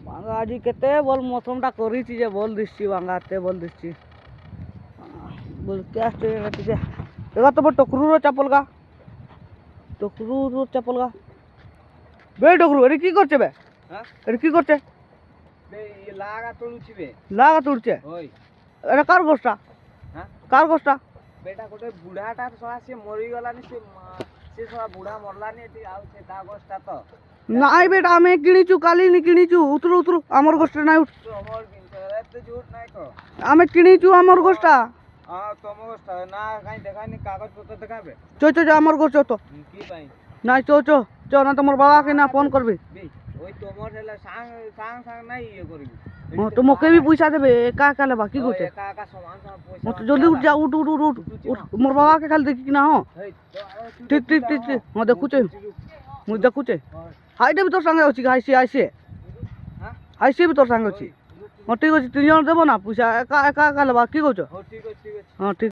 বাঙ্গা আজি কেতে বল মৌসুমটা করেছি যে বল দিচ্ছি বাঙ্গাতে বল দিচ্ছি বল কে আসছে এদিকে এবার তো টকরুরও চাপল গা টকরুর চাপল গা বে টকরু এটা কি করছে বে হ্যাঁ এটা কি করছে বে লাগা তুলছি বে লাগা তুলছে ওই এটা কার গোষ্ঠটা হ্যাঁ কার গোষ্ঠটা বেটা গোটে বুড়াটা সলা সে মরিগলানি সে সলা বুড়া মরলানি এটি ଆଉ ସେ ତା ଗୋଷ୍ଠଟା ତ ନାଇଁ ବେଟା ଆମେ କିଣିଛୁ କାଲି ନି କିଣିଛୁ ଉତରୁ ଉତରୁ ଆମର ଗୋଷ୍ଠୀ ନାଇଁ ତମର ଜିନିଷ ଏତେ ଝୁଟ ନାଇଁ କହ ଆମେ କିଣିଛୁ ଆମର ଗୋଷ୍ଠଟା ହଁ ତମ ଗୋଷ୍ଠ ନା କାଇଁ ଦେখাନି କାଗଜ ପତ୍ର ଦେখাବେ ଚ ଆମର ଗୋଷ୍ଠ ତ কি ପାଇଁ ନାଇଁ ଚ ନା ତମର ବାବା କେ ନା ଫୋନ করবে বে ওই তোমার হেলা সাং সাং সাং নাই ইয়ে করিবি ହଁ ତ ମକେ ବି ପଇସା ଦେବେ ଏକା ଏକା ଲେବା କି କହୁଛେ একা একা সমান সমান পয়সা মତେ ଜଲ୍ଦି ଉଠ ଯା ଉଠ ଉଠ ଉଠ ଉଠ ମୋର ବାବା କେ ଖାଲି ଦେଖିକିନା ହଁ ହେଇ ଠିକ ଠିକ ଠିକ ଠିକ ହଁ ଦେଖୁଛେ ମୁଁ ଦେଖୁଛେ ହାଇଟେ ବି ତୋର ସାଙ୍ଗେ ଅଛି ହାଇସି ହାଇସି হ্যাঁ ହାଇସି ବି ତୋର ସାଙ୍ଗେ ଅଛି ହଁ ଠିକ ଅଛି 3 ଜଣ ଦେବ ନା ପଇସା ଏକା ଏକା ଲେବା କି କହୁଛ ହଉ ଠିକ ଅଛି ହଁ ଠିକ